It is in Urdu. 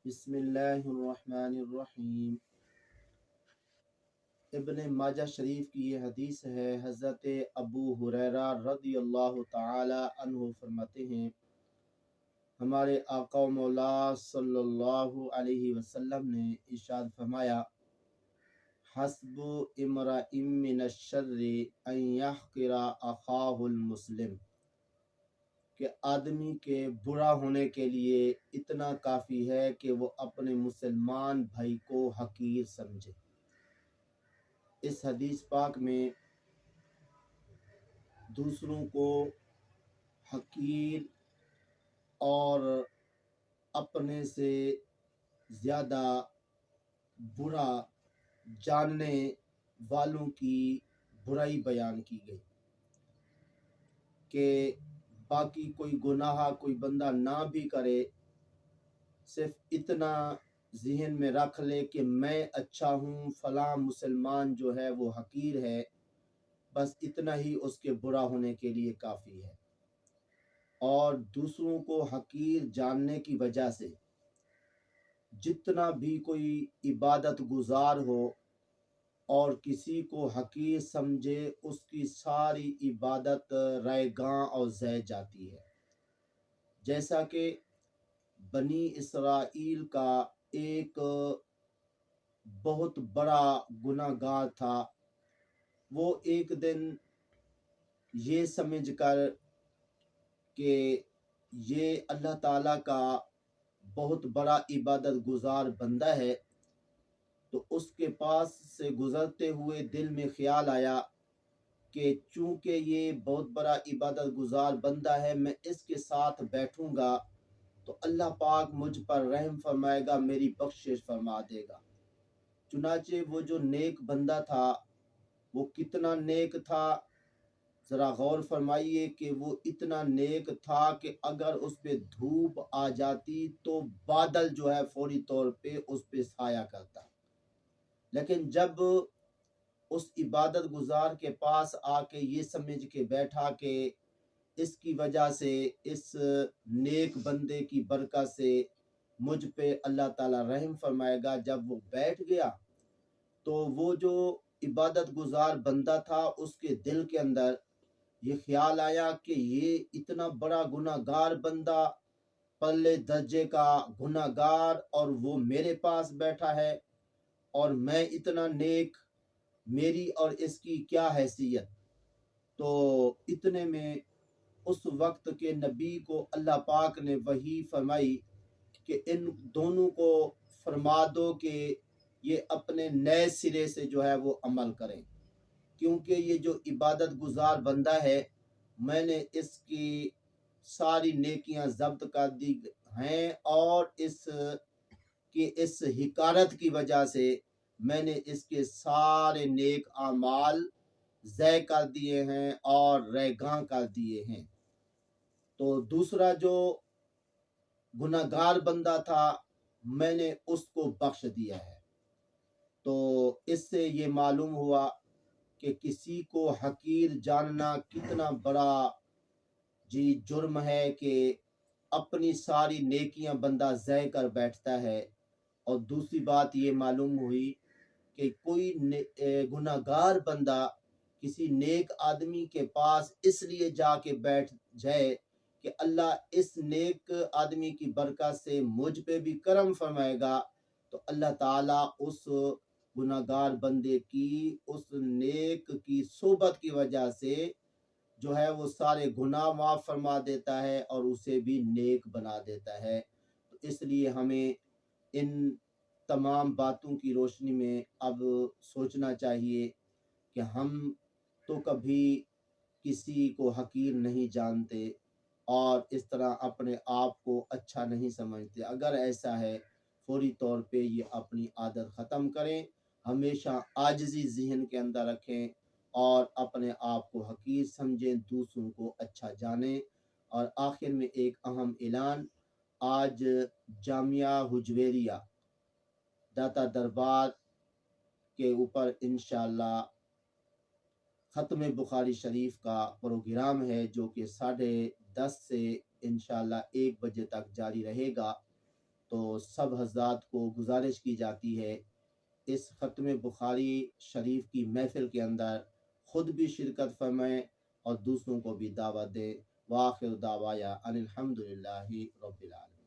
بسم اللہ الرحمن الرحیم۔ ابن ماجہ شریف کی یہ حدیث ہے۔ حضرت ابو ہریرہ رضی اللہ تعالی عنہ فرماتے ہیں، ہمارے آقا و مولا صلی اللہ علیہ وسلم نے ارشاد فرمایا، حسب امرئ من الشر ان یحقر اخاہ المسلم، کہ آدمی کے برا ہونے کے لیے اتنا کافی ہے کہ وہ اپنے مسلمان بھائی کو حقیر سمجھے۔ اس حدیث پاک میں دوسروں کو حقیر اور اپنے سے زیادہ برا جاننے والوں کی برائی بیان کی گئی کہ باقی کوئی گناہ کوئی بندہ نہ بھی کرے، صرف اتنا ذہن میں رکھ لے کہ میں اچھا ہوں، فلاں مسلمان جو ہے وہ حقیر ہے، بس اتنا ہی اس کے برا ہونے کے لیے کافی ہے۔ اور دوسروں کو حقیر جاننے کی وجہ سے جتنا بھی کوئی عبادت گزار ہو اور کسی کو حقیر سمجھے، اس کی ساری عبادت رائے گاں اور ضائع جاتی ہے۔ جیسا کہ بنی اسرائیل کا ایک بہت بڑا گناہ گار تھا، وہ ایک دن یہ سمجھ کر کہ یہ اللہ تعالیٰ کا بہت بڑا عبادت گزار بندہ ہے، تو اس کے پاس سے گزرتے ہوئے دل میں خیال آیا کہ چونکہ یہ بہت بڑا عبادت گزار بندہ ہے، میں اس کے ساتھ بیٹھوں گا تو اللہ پاک مجھ پر رحم فرمائے گا، میری بخشش فرما دے گا۔ چنانچہ وہ جو نیک بندہ تھا وہ کتنا نیک تھا، ذرا غور فرمائیے کہ وہ اتنا نیک تھا کہ اگر اس پہ دھوپ آ جاتی تو بادل جو ہے فوری طور پہ اس پہ سایہ کرتا۔ لیکن جب اس عبادت گزار کے پاس آ کے یہ سمجھ کے بیٹھا کہ اس کی وجہ سے، اس نیک بندے کی برکت سے مجھ پہ اللہ تعالیٰ رحم فرمائے گا، جب وہ بیٹھ گیا تو وہ جو عبادت گزار بندہ تھا اس کے دل کے اندر یہ خیال آیا کہ یہ اتنا بڑا گناہ گار بندہ، پلے درجے کا گناہ گار، اور وہ میرے پاس بیٹھا ہے اور میں اتنا نیک، میری اور اس کی کیا حیثیت۔ تو اتنے میں اس وقت کے نبی کو اللہ پاک نے وحی فرمائی کہ ان دونوں کو فرما دو کہ یہ اپنے نئے سرے سے جو ہے وہ عمل کریں، کیونکہ یہ جو عبادت گزار بندہ ہے، میں نے اس کی ساری نیکیاں ضبط کر دی ہیں، اور اس حقارت کی وجہ سے میں نے اس کے سارے نیک اعمال ضائع کر دیے ہیں اور ریگاں کر دیے ہیں۔ تو دوسرا جو گناہ گار بندہ تھا، میں نے اس کو بخش دیا ہے۔ تو اس سے یہ معلوم ہوا کہ کسی کو حقیر جاننا کتنا بڑا جرم ہے کہ اپنی ساری نیکیاں بندہ ضائع کر بیٹھتا ہے۔ اور دوسری بات یہ معلوم ہوئی کہ کوئی گناہ گار بندہ کسی نیک آدمی کے پاس اس لیے جا کے بیٹھ جائے کہ اللہ اس نیک آدمی کی برکت سے مجھ پہ بھی کرم فرمائے گا، تو اللہ تعالیٰ اس گناہ گار بندے کی، اس نیک کی صحبت کی وجہ سے جو ہے وہ سارے گناہ معاف فرما دیتا ہے اور اسے بھی نیک بنا دیتا ہے۔ تو اس لیے ہمیں ان تمام باتوں کی روشنی میں اب سوچنا چاہیے کہ ہم تو کبھی کسی کو حقیر نہیں جانتے اور اس طرح اپنے آپ کو اچھا نہیں سمجھتے۔ اگر ایسا ہے، فوری طور پہ یہ اپنی عادت ختم کریں، ہمیشہ عاجزی ذہن کے اندر رکھیں اور اپنے آپ کو حقیر سمجھیں، دوسروں کو اچھا جانیں۔ اور آخر میں ایک اہم اعلان، آج جامعہ حجویریہ داتا دربار کے اوپر انشاءاللہ ختم بخاری شریف کا پروگرام ہے، جو کہ 10:30 سے انشاءاللہ 1 بجے تک جاری رہے گا۔ تو سب حضرات کو گزارش کی جاتی ہے اس ختم بخاری شریف کی محفل کے اندر خود بھی شرکت فرمائیں اور دوسروں کو بھی دعوت دیں۔ وآخر دعوایا ان الحمدللہ رب العالمین۔